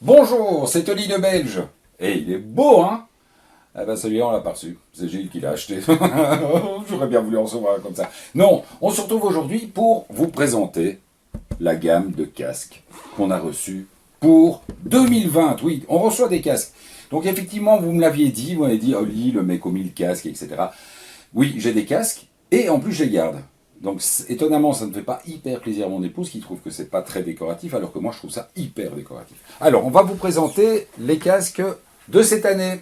Bonjour, c'est Tony de Belge. Et il est beau, hein? Eh ben celui-là, on l'a pas reçu. C'est Gilles qui l'a acheté. J'aurais bien voulu en recevoir un comme ça. Non, on se retrouve aujourd'hui pour vous présenter la gamme de casques qu'on a reçus pour 2020. Oui, on reçoit des casques. Donc effectivement, vous me l'aviez dit, vous m'avez dit, Oli, le mec aux 1000 casques, etc. Oui, j'ai des casques et en plus je les garde. Donc étonnamment, ça ne fait pas hyper plaisir à mon épouse qui trouve que c'est pas très décoratif, alors que moi je trouve ça hyper décoratif. Alors, on va vous présenter les casques de cette année.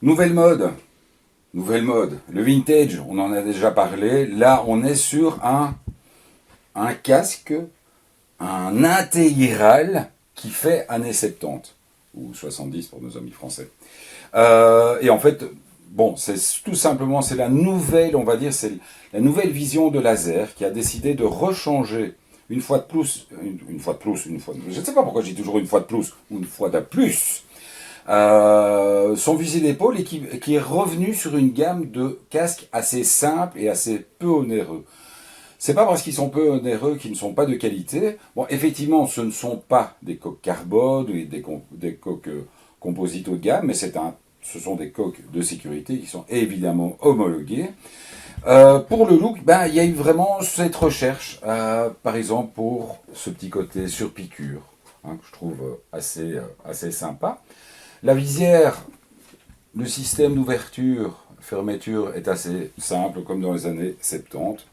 Nouvelle mode. Nouvelle mode. Le vintage, on en a déjà parlé. Là, on est sur un casque, un intégral qui fait années 70 ou 70 pour nos amis français. Et en fait, bon, c'est tout simplement, c'est la nouvelle, on va dire, c'est la nouvelle vision de laser qui a décidé de rechanger une fois de plus, je ne sais pas pourquoi j'ai toujours une fois de plus ou une fois de plus, son fusil d'épaule et qui est revenu sur une gamme de casques assez simples et assez peu onéreux. C'est pas parce qu'ils sont peu onéreux qu'ils ne sont pas de qualité. Bon, effectivement, ce ne sont pas des coques carbone ou des coques composites haut de gamme, mais ce sont des coques de sécurité qui sont évidemment homologuées. Pour le look, ben, il y a eu vraiment cette recherche, par exemple pour ce petit côté sur piqûre, hein, que je trouve assez sympa. La visière, le système d'ouverture, fermeture est assez simple, comme dans les années 70.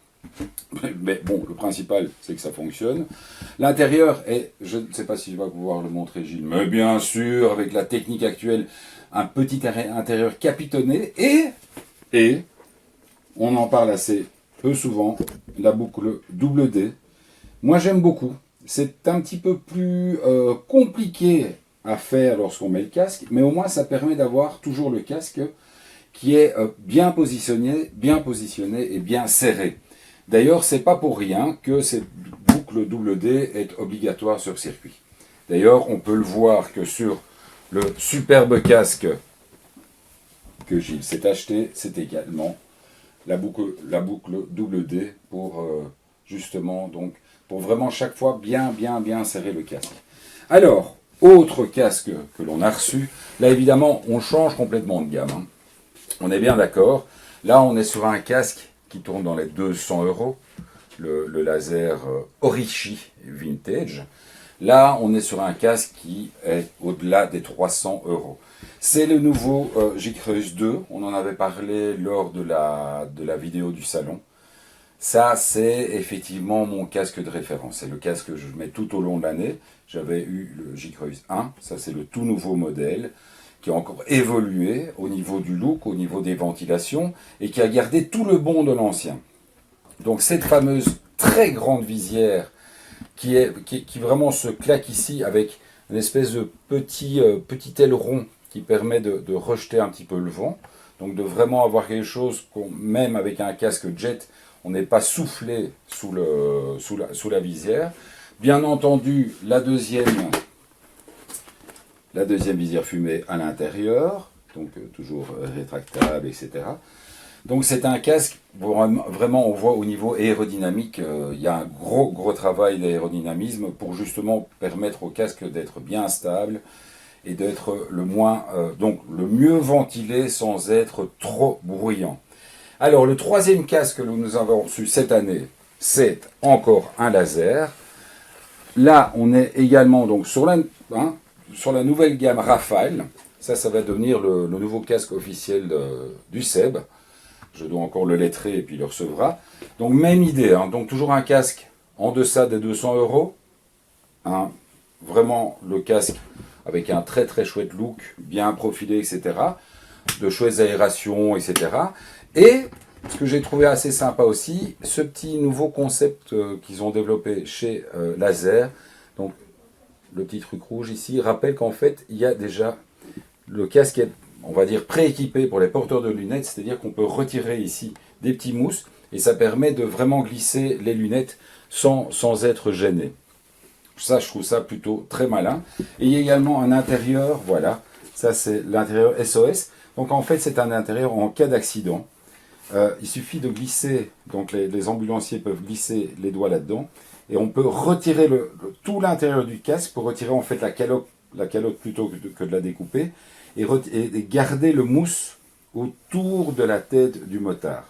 Mais bon, le principal, c'est que ça fonctionne. L'intérieur est, je ne sais pas si je vais pouvoir le montrer, Gilles, mais bien sûr, avec la technique actuelle, un petit intérieur capitonné et on en parle assez peu souvent, la boucle double D. Moi, j'aime beaucoup. C'est un petit peu plus compliqué à faire lorsqu'on met le casque, mais au moins, ça permet d'avoir toujours le casque qui est bien positionné et bien serré. D'ailleurs, c'est pas pour rien que cette boucle double D est obligatoire sur circuit. D'ailleurs, on peut le voir que sur le superbe casque que Gilles s'est acheté, c'est également la boucle double D pour justement, donc, pour vraiment chaque fois bien serrer le casque. Alors, autre casque que l'on a reçu, là évidemment, on change complètement de gamme, hein. On est bien d'accord. Là, on est sur un casque qui tourne dans les 200 €, le laser Orishi Vintage. Là, on est sur un casque qui est au-delà des 300 €. C'est le nouveau G-Creuse 2. On en avait parlé lors de la vidéo du salon. Ça, c'est effectivement mon casque de référence. C'est le casque que je mets tout au long de l'année. J'avais eu le G-Creuse 1. Ça, c'est le tout nouveau modèle qui a encore évolué au niveau du look, au niveau des ventilations, et qui a gardé tout le bon de l'ancien. Donc cette fameuse très grande visière qui vraiment se claque ici avec une espèce de petit aileron qui permet de rejeter un petit peu le vent, donc de vraiment avoir quelque chose même avec un casque jet, on n'est pas soufflé sous la visière. Bien entendu, la deuxième visière fumée à l'intérieur, donc toujours rétractable, etc. Donc c'est un casque, vraiment on voit au niveau aérodynamique, il y a un gros travail d'aérodynamisme pour justement permettre au casque d'être bien stable et d'être le mieux ventilé sans être trop bruyant. Alors le troisième casque que nous avons reçu cette année, c'est encore un laser. Là on est également donc sur la nouvelle gamme Rafale. Ça va devenir le nouveau casque officiel du SEB. Je dois encore le lettrer et puis il le recevra. Donc même idée, hein. Donc toujours un casque en deçà des 200 €. Hein. Vraiment le casque avec un très chouette look, bien profilé, etc. De chouettes aérations, etc. Et ce que j'ai trouvé assez sympa aussi, ce petit nouveau concept qu'ils ont développé chez Laser. Donc le petit truc rouge ici rappelle qu'en fait il y a déjà le casque est, on va dire, prééquipé pour les porteurs de lunettes, c'est-à-dire qu'on peut retirer ici des petits mousses et ça permet de vraiment glisser les lunettes sans être gêné. Ça, je trouve ça plutôt très malin. Et il y a également un intérieur, voilà, ça c'est l'intérieur SOS. Donc en fait, c'est un intérieur en cas d'accident. Il suffit de glisser, donc les ambulanciers peuvent glisser les doigts là-dedans et on peut retirer tout l'intérieur du casque pour retirer en fait la calotte plutôt que de la découper, et garder le mousse autour de la tête du motard.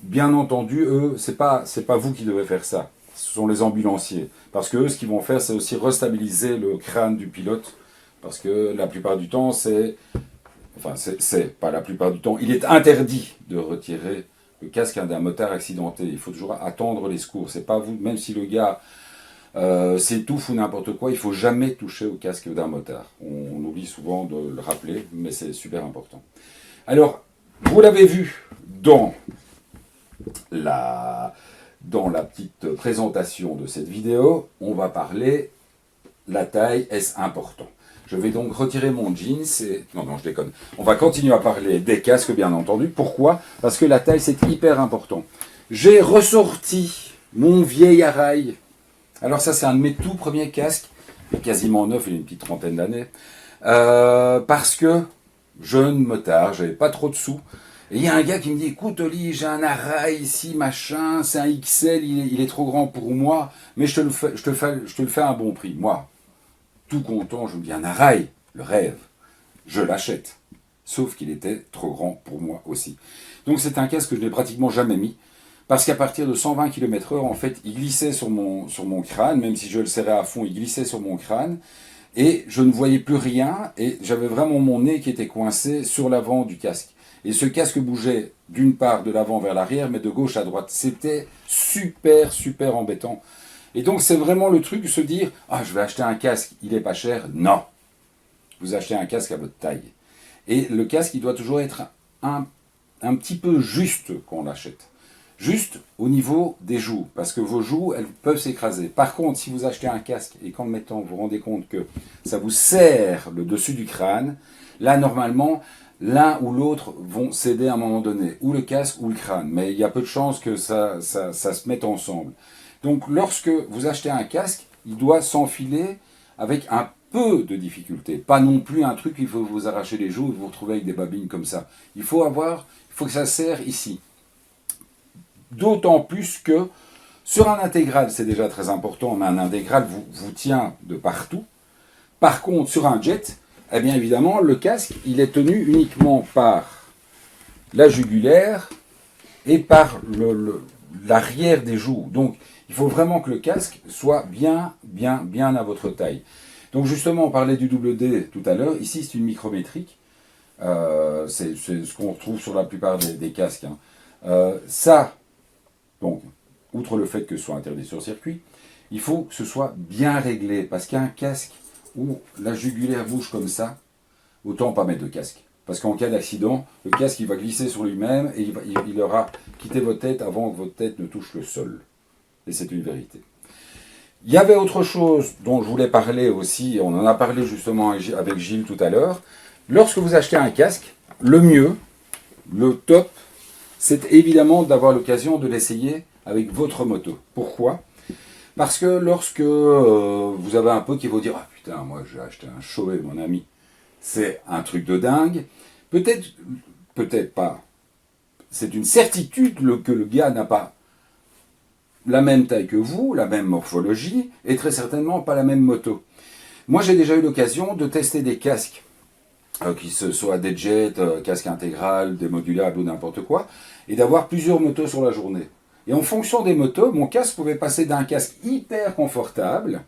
Bien entendu, eux, c'est pas vous qui devez faire ça. Ce sont les ambulanciers. Parce que eux, ce qu'ils vont faire, c'est aussi restabiliser le crâne du pilote. Parce que la plupart du temps, pas la plupart du temps, il est interdit de retirer le casque d'un motard accidenté. Il faut toujours attendre les secours. C'est pas vous, même si le gars s'étouffe ou n'importe quoi, il ne faut jamais toucher au casque d'un motard. On oublie souvent de le rappeler, mais c'est super important. Alors, vous l'avez vu dans la petite présentation de cette vidéo, on va parler la taille, est-ce important? Je vais donc retirer mon jeans et... Non, je déconne. On va continuer à parler des casques, bien entendu. Pourquoi? Parce que la taille, c'est hyper important. J'ai ressorti mon vieil Arai. Alors ça, c'est un de mes tout premiers casques. Il est quasiment neuf, il a une petite trentaine d'années. Parce que, jeune motard, j'avais pas trop de sous. Et il y a un gars qui me dit, écoute Oli, j'ai un Arai ici, machin, c'est un XL, il est trop grand pour moi, mais je te le fais à un bon prix. Moi, tout content, je me dis, un Arai, le rêve, je l'achète. Sauf qu'il était trop grand pour moi aussi. Donc c'est un casque que je n'ai pratiquement jamais mis, parce qu'à partir de 120 km/h, en fait, il glissait sur mon crâne, même si je le serrais à fond, il glissait sur mon crâne, et je ne voyais plus rien, et j'avais vraiment mon nez qui était coincé sur l'avant du casque. Et ce casque bougeait d'une part de l'avant vers l'arrière, mais de gauche à droite. C'était super, super embêtant. Et donc c'est vraiment le truc de se dire, ah, je vais acheter un casque, il est pas cher. Non, vous achetez un casque à votre taille. Et le casque, il doit toujours être un petit peu juste quand on l'achète. Juste au niveau des joues, parce que vos joues, elles peuvent s'écraser. Par contre, si vous achetez un casque et qu'en le mettant, vous vous rendez compte que ça vous serre le dessus du crâne, là, normalement, l'un ou l'autre vont céder à un moment donné, ou le casque ou le crâne. Mais il y a peu de chances que ça se mette ensemble. Donc, lorsque vous achetez un casque, il doit s'enfiler avec un peu de difficulté. Pas non plus un truc, il faut vous arracher les joues et vous retrouver avec des babines comme ça. Il faut que ça serre ici. D'autant plus que sur un intégral, c'est déjà très important, mais un intégral vous tient de partout. Par contre, sur un jet, eh bien évidemment, le casque, il est tenu uniquement par la jugulaire et par l'arrière des joues. Donc, il faut vraiment que le casque soit bien à votre taille. Donc justement, on parlait du double D tout à l'heure. Ici, c'est une micrométrique. C'est ce qu'on retrouve sur la plupart des casques. Ça, donc, outre le fait que ce soit interdit sur circuit, il faut que ce soit bien réglé. Parce qu'un casque où la jugulaire bouge comme ça, autant pas mettre de casque. Parce qu'en cas d'accident, le casque il va glisser sur lui-même et il aura quitté votre tête avant que votre tête ne touche le sol. Et c'est une vérité. Il y avait autre chose dont je voulais parler aussi, on en a parlé justement avec Gilles tout à l'heure. Lorsque vous achetez un casque, le mieux, le top, c'est évidemment d'avoir l'occasion de l'essayer avec votre moto. Pourquoi? Parce que lorsque vous avez un pote qui va vous dire « Ah putain, moi j'ai acheté un Shoei, mon ami, c'est un truc de dingue », peut-être pas. C'est une certitude que le gars n'a pas la même taille que vous, la même morphologie, et très certainement pas la même moto. Moi j'ai déjà eu l'occasion de tester des casques, qui soient des jets, casques intégral, des modulables ou n'importe quoi, et d'avoir plusieurs motos sur la journée. Et en fonction des motos, mon casque pouvait passer d'un casque hyper confortable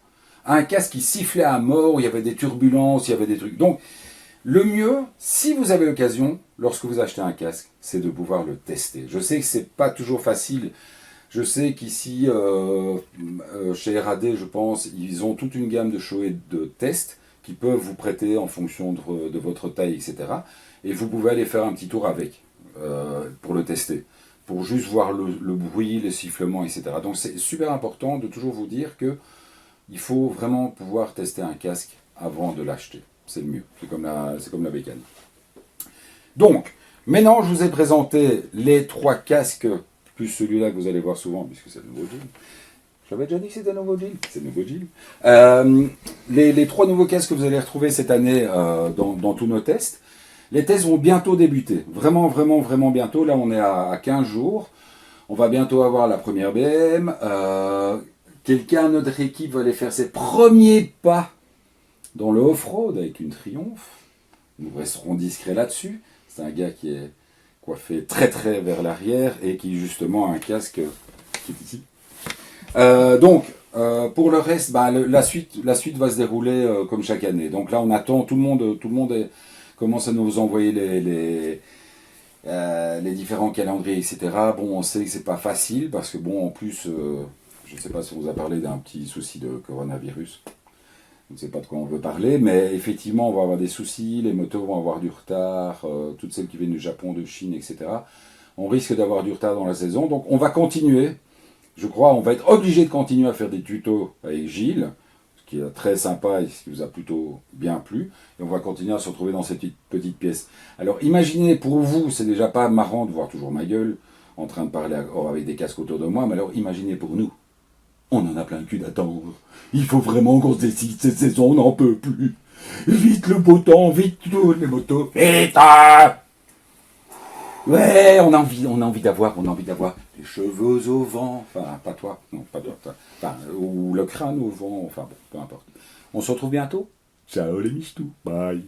à un casque qui sifflait à mort, où il y avait des turbulences, il y avait des trucs. Donc, le mieux, si vous avez l'occasion, lorsque vous achetez un casque, c'est de pouvoir le tester. Je sais que c'est pas toujours facile. Je sais qu'ici, chez RAD, je pense, ils ont toute une gamme de Shoei de tests qui peuvent vous prêter en fonction de votre taille, etc. Et vous pouvez aller faire un petit tour avec, pour le tester, pour juste voir le bruit, les sifflements, etc. Donc c'est super important de toujours vous dire que il faut vraiment pouvoir tester un casque avant de l'acheter. C'est le mieux, c'est comme la bécane. Donc, maintenant je vous ai présenté les 3 casques, plus celui-là que vous allez voir souvent, puisque c'est le nouveau jean. J'avais déjà dit que c'était le nouveau jean. C'est le nouveau jean. Les 3 nouveaux casques que vous allez retrouver cette année dans tous nos tests. Les tests vont bientôt débuter. Vraiment bientôt. Là, on est à 15 jours. On va bientôt avoir la première BM. Quelqu'un de notre équipe va aller faire ses premiers pas dans le off-road avec une Triumph. Nous resterons discrets là-dessus. C'est un gars qui est coiffé très très vers l'arrière et qui justement a un casque qui est ici. Pour le reste, la suite va se dérouler comme chaque année. Donc là, on attend, tout le monde commence à nous envoyer les différents calendriers, etc. Bon, on sait que c'est pas facile parce que bon, en plus, je ne sais pas si on vous a parlé d'un petit souci de coronavirus. Je ne sais pas de quoi on veut parler, mais effectivement, on va avoir des soucis, les motos vont avoir du retard, toutes celles qui viennent du Japon, de Chine, etc. On risque d'avoir du retard dans la saison, donc on va continuer. Je crois on va être obligé de continuer à faire des tutos avec Gilles, ce qui est très sympa et ce qui vous a plutôt bien plu. Et on va continuer à se retrouver dans cette petite pièce. Alors imaginez, pour vous, c'est déjà pas marrant de voir toujours ma gueule en train de parler avec des casques autour de moi, mais alors imaginez pour nous. On en a plein le cul d'attendre. Il faut vraiment qu'on se décide cette saison, on n'en peut plus. Vite le beau temps, vite toutes les motos. Vite Ouais, on a envie d'avoir les cheveux au vent. Enfin, pas toi, non, pas toi. Enfin, ou le crâne au vent, enfin bon, peu importe. On se retrouve bientôt. Ciao les michtou, bye.